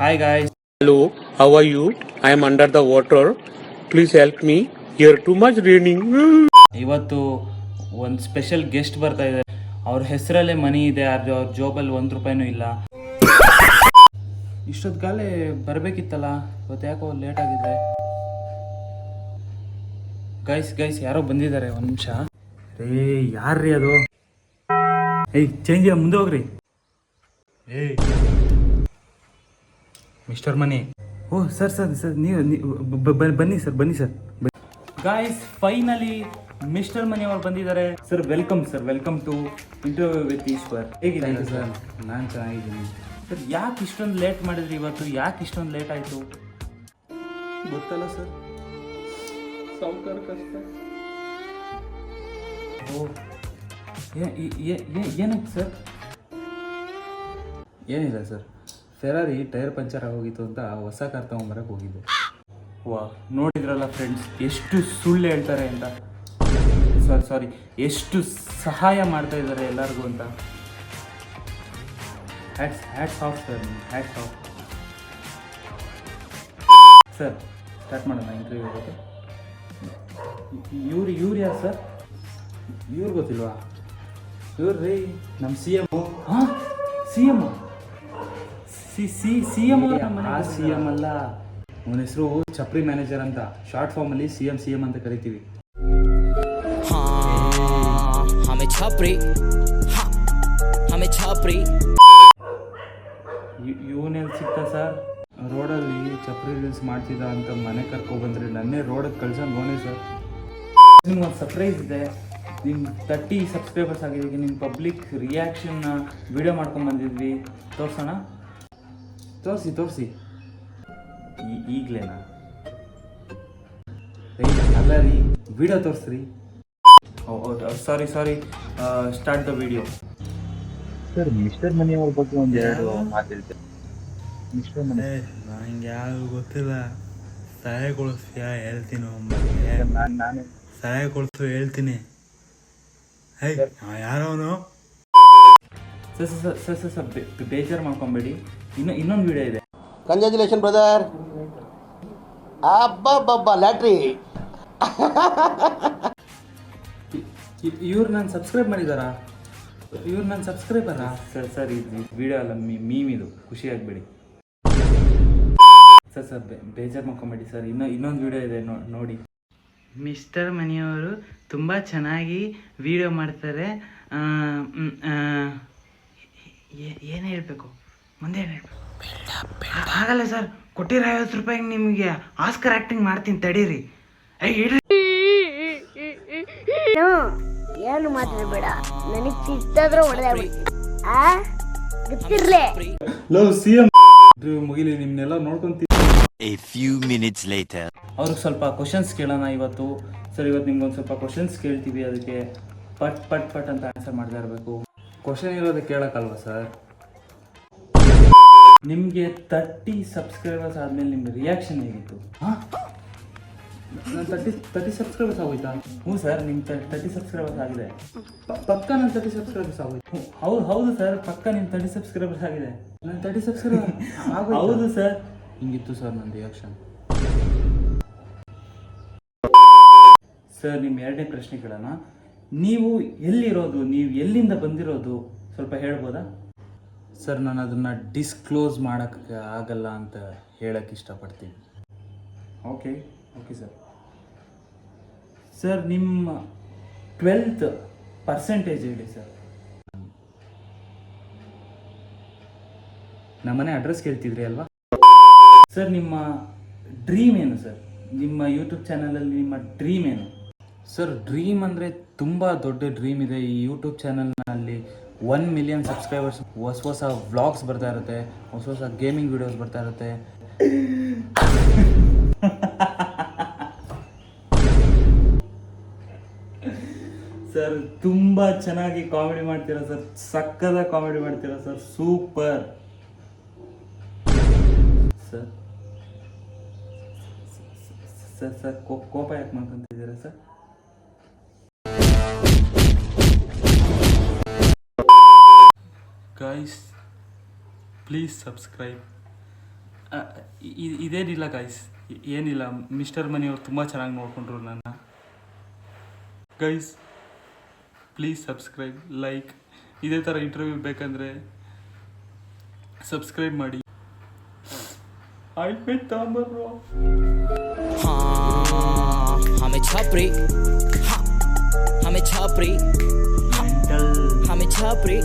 Hi guys. Hello, how are you? I am under the water. Please help me. Here too much raining. ಇವತ್ತು ಒಂದು special guest ಬರ್ತಾ ಇದೆ. ಅವ್ರ ಹೆಸರಲ್ಲೇ ಮನಿ ಇದೆ, ಅವ್ರ ಜೋಬಲ್ಲಿ ₹1 ಇಲ್ಲ. ಇಷ್ಟೊತ್ತಿಗಾಲೇ ಬರಬೇಕಿತ್ತಲ್ಲ, ಇವತ್ತು ಯಾಕೋ ಲೇಟ್ ಆಗಿದೆ. ಗೈಸ್ ಯಾರೋ ಬಂದಿದ್ದಾರೆ, ಒಂದು ನಿಮಿಷ. ಯಾರ್ರೀ ಅದು? ಚೇಂಜ್ ಮುಂದೆ ಹೋಗ್ರಿ. ಮಿಸ್ಟರ್ ಮನಿ. ಓಹ್ ಸರ್ ನೀವು ಬನ್ನಿ sir. Guys, finally mister Mani ಅವ್ರು ಬಂದಿದ್ದಾರೆ. Sir welcome to interview with Eshwar. ಹೇಗಿದ್ದೀರಾ ಸರ್? ನಾನು ಚೆನ್ನಾಗಿದ್ದೀನಿ ಸರ್. ಯಾಕೆ ಇಷ್ಟೊಂದು ಲೇಟ್ ಮಾಡಿದ್ರಿ ಇವತ್ತು? ಯಾಕೆ ಇಷ್ಟೊಂದು ಲೇಟ್ ಆಯಿತು? ಗೊತ್ತಲ್ಲ ಸರ್, ಸಾವುಕಾರ ಕಷ್ಟ. ಓ ಏನಾಯ್ತು ಸರ್? ಏನಿಲ್ಲ ಸರ್, ಫೆರಾರಿ ಟೈರ್ ಪಂಚರ್ ಆಗೋಗಿತ್ತು ಅಂತ ಹೊಸ ಕಾರ್ ತೊಗೊಂಬರಕ್ಕೆ ಹೋಗಿದ್ದೆ. ವಾ, ನೋಡಿದ್ರಲ್ಲ ಫ್ರೆಂಡ್ಸ್, ಎಷ್ಟು ಸುಳ್ಳು ಹೇಳ್ತಾರೆ ಅಂತ. ಸಾರಿ ಎಷ್ಟು ಸಹಾಯ ಮಾಡ್ತಾ ಇದ್ದಾರೆ ಎಲ್ಲರಿಗೂ ಅಂತ. Hats off sir, hats off. Sir start ಮಾಡೋಣ ಇಂಟರ್ವ್ಯೂ ಇರೋದು. ಇವ್ರು ಯಾರು ಸರ್? ಇವ್ರು ಗೊತ್ತಿಲ್ವಾ? ಇವ್ರು ರೀ ನಮ್ಮ CM. ಹಾಂ, CM CM ಅಲ್ಲ, ಅವನ ಹೆಸರು ಚಪ್ರಿ ಮ್ಯಾನೇಜರ್ ಅಂತ. ಶಾರ್ಟ್ ಫಾರ್ಮಲ್ಲಿ CM ಅಂತ ಕರಿತೀವಿ. ಇವನೆಲ್ಲಿ ಸಿಗ್ತ ಸರ್? ರೋಡಲ್ಲಿ ಚಪ್ರಿ ರೀಲ್ಸ್ ಮಾಡ್ತಿದ್ದ ಅಂತ ಮನೆ ಕರ್ಕೊಬಂದ್ರಿ, ನನ್ನೇ ರೋಡಕ್ಕೆ ಕಳ್ಸೋದು ನೋನೇ ಸರ್. ನಿಮ್ಗೆ ಒಂದು ಸರ್ಪ್ರೈಸ್ ಇದೆ. ನಿಮ್ಮ 30 ಸಬ್ಸ್ಕ್ರೈಬರ್ಸ್ ಆಗಿದ್ದೀವಿ. ನಿಮ್ಮ ಪಬ್ಲಿಕ್ ರಿಯಾಕ್ಷನ್ನ ವಿಡಿಯೋ ಮಾಡ್ಕೊಂಡ್ಬಂದಿದ್ವಿ. ತೋರಿಸೋಣ? ತೋರಿಸಿ ಈಗಲೇನಾ? ಅಲ್ಲ ರೀ, ವಿಡಿಯೋ ತೋರಿಸ್ರಿ. Sorry start the video. Sir, mister Mani ಅವ್ರ ಬಗ್ಗೆ ಒಂದು ಎರಡು ಮಾತಾಡ್ತೀನಿ. ಮಿಸ್ಟರ್ ಮನಿ ನಂಗೆ ಯಾರು ಗೊತ್ತಿಲ್ಲ. ಸಹಾಯ ಕೊಡಿಸ್ತೀಯಾ? ಹೇಳ್ತೀನಿ. ನಾನು ಸಹಾಯ ಕೊಡಿಸು, ಹೇಳ್ತೀನಿ. ಯಾರವನು? ಸರ್ ಬೇಜಾರು ಮಾಡ್ಕೊಬೇಡಿ, ಇನ್ನೊಂದು ವಿಡಿಯೋ ಇದೆ. Congratulation brother. ಅಬ್ಬಬ್ಬಬ್ಬ ಲ್ಯಾಟ್ರಿ. ಇವ್ರು ನಾನು ಸಬ್ಸ್ಕ್ರೈಬ್ ಮಾಡಿದಾರಾ? ಇವ್ರು ನನ್ನ ಸಬ್ಸ್ಕ್ರೈಬರಾ? ಸರ್ ಇದು ವಿಡಿಯೋ ಅಲ್ಲ, ಮೀಮ್ ಇದು. ಖುಷಿ ಆಗಬೇಡಿ ಸರ್. ಬೇಜಾರು ಮಾಡ್ಕೊಬೇಡಿ ಸರ್. ಇನ್ನೊಂದು ವಿಡಿಯೋ ಇದೆ, ನೋಡಿ. ಮಿಸ್ಟರ್ ಮನಿಯವರು ತುಂಬ ಚೆನ್ನಾಗಿ ವಿಡಿಯೋ ಮಾಡ್ತಾರೆ. ಏನು ಹೇಳಬೇಕು? ಮುಂದೆ ಏನು ಹೇಳಬೇಕು? ಆಗಲ್ಲ ಸರ್, ಕೊಟ್ಟಿರೋ ₹50 ನಿಮಗೆ ಆಸ್ಕರ್ ಆ್ಯಕ್ಟಿಂಗ್ ಮಾಡ್ತೀನಿ, ತಡೀರಿ. ಏನು ಮಾತಾಡಬೇಡ, ನನಗೆ ಸಿಟ್ಟಾದ್ರೆ ಹೊಡೆದಾಗ್ಬಿಡಿ. ಗೊತ್ತಿರ್ಲೇ CM ಮುಗಿಲಿ, ನಿಮ್ನೆಲ್ಲ ನೋಡ್ಕೊಂತೀವಿ. A few minutes later. ಅವ್ರಿಗೆ ಸ್ವಲ್ಪ ಕ್ವಶನ್ಸ್ ಕೇಳೋಣ ಇವತ್ತು. ಸರ್, ಇವತ್ತು ನಿಮ್ಗೊಂದು ಸ್ವಲ್ಪ ಕ್ವಶನ್ಸ್ ಕೇಳ್ತೀವಿ, ಅದಕ್ಕೆ ಪಟ್ ಅಂತ ಆನ್ಸರ್ ಮಾಡ್ತಾ ಇರಬೇಕು. ಕ್ವಶನ್ ಇರೋದಕ್ಕೆ ಕೇಳೋಕ್ಕಲ್ವ ಸರ್? ನಿಮಗೆ 30 ಸಬ್ಸ್ಕ್ರೈಬರ್ಸ್ ಆದಮೇಲೆ ನಿಮ್ಮ ರಿಯಾಕ್ಷನ್ ಹೇಗಿತ್ತು? ಹಾಂ, ನಾನು 30 ಸಬ್ಸ್ಕ್ರೈಬರ್ಸ್ ಆಗೋಯ್ತಾ? ಹ್ಞೂ ಸರ್, ನಿಮ್ಮ 30 ಸಬ್ಸ್ಕ್ರೈಬರ್ಸ್ ಆಗಿದೆ. ಪಕ್ಕ ನನ್ನ 30 ಸಬ್ಸ್ಕ್ರೈಬರ್ಸ್ ಆಗೋಯ್ತು. ಹೌದು ಸರ್, ಪಕ್ಕ ನಿಮ್ಮ 30 ಸಬ್ಸ್ಕ್ರೈಬರ್ಸ್ ಆಗಿದೆ. ನನ್ನ 30 ಸಬ್ಸ್ಕ್ರೈಬರ್ ಹೌದು ಸರ್. ಹಿಂಗಿತ್ತು ಸರ್ ನನ್ನ ರಿಯಾಕ್ಷನ್. ಸರ್, ನಿಮ್ಮ ಎರಡನೇ ಪ್ರಶ್ನೆ ಕೇಳೋಣ. ನೀವು ಎಲ್ಲಿರೋದು? ನೀವು ಎಲ್ಲಿಂದ ಬಂದಿರೋದು ಸ್ವಲ್ಪ ಹೇಳ್ಬೋದಾ? ಸರ್, ನಾನು ಅದನ್ನು ಡಿಸ್ಕ್ಲೋಸ್ ಮಾಡೋಕ್ಕೆ ಆಗಲ್ಲ ಅಂತ ಹೇಳಕ್ಕೆ ಇಷ್ಟಪಡ್ತೀನಿ. ಓಕೆ ಸರ್, ನಿಮ್ಮ 12th ಪರ್ಸೆಂಟೇಜ್ ಹೇಳಿ ಸರ್. ನಮ್ಮನೆ ಅಡ್ರೆಸ್ ಕೇಳ್ತಿದ್ರಿ ಅಲ್ವಾ ಸರ್? ನಿಮ್ಮ ಡ್ರೀಮ್ ಏನು ಸರ್? ನಿಮ್ಮ ಯೂಟ್ಯೂಬ್ ಚಾನಲಲ್ಲಿ ನಿಮ್ಮ ಡ್ರೀಮ್ ಏನು? ಸರ್, ಡ್ರೀಮ್ ಅಂದರೆ ತುಂಬ ದೊಡ್ಡ ಡ್ರೀಮ್ ಇದೆ. ಈ ಯೂಟ್ಯೂಬ್ ಚಾನಲ್ನಲ್ಲಿ 1 ಮಿಲಿಯನ್ ಸಬ್ಸ್ಕ್ರೈಬರ್ಸ್, ಹೊಸ ವ್ಲಾಗ್ಸ್ ಬರ್ತಾ ಇರುತ್ತೆ, ಹೊಸ ಗೇಮಿಂಗ್ ವಿಡಿಯೋಸ್ ಬರ್ತಾ ಇರುತ್ತೆ. ಸರ್, ತುಂಬ ಚೆನ್ನಾಗಿ ಕಾಮಿಡಿ ಮಾಡ್ತೀರಾ ಸರ್, ಸಕ್ಕದ ಕಾಮಿಡಿ ಮಾಡ್ತೀರಾ ಸರ್, ಸೂಪರ್ ಸರ್. ಸರ್ ಕೋಪ ಯಾಕೆ ಮಾಡ್ಕೊಂತಿದ್ದೀರಾ ಸರ್? Guys, please subscribe ಇದೇನಿಲ್ಲ ಗೈಸ್, ಏನಿಲ್ಲ. ಮಿಸ್ಟರ್ ಮನಿಯವ್ರು ತುಂಬ ಚೆನ್ನಾಗಿ ನೋಡ್ಕೊಂಡ್ರು ನನ್ನ. Guys please subscribe, like. ಇದೇ ಥರ ಇಂಟರ್ವ್ಯೂ ಬೇಕಂದರೆ ಸಬ್ಸ್ಕ್ರೈಬ್ ಮಾಡಿ. ಆಯಿಂಟ್ಮೆಂಟ್ ತಗೊಂಬರ್ರು. हमें छापरी, हमें छापरी, हमें छापरी.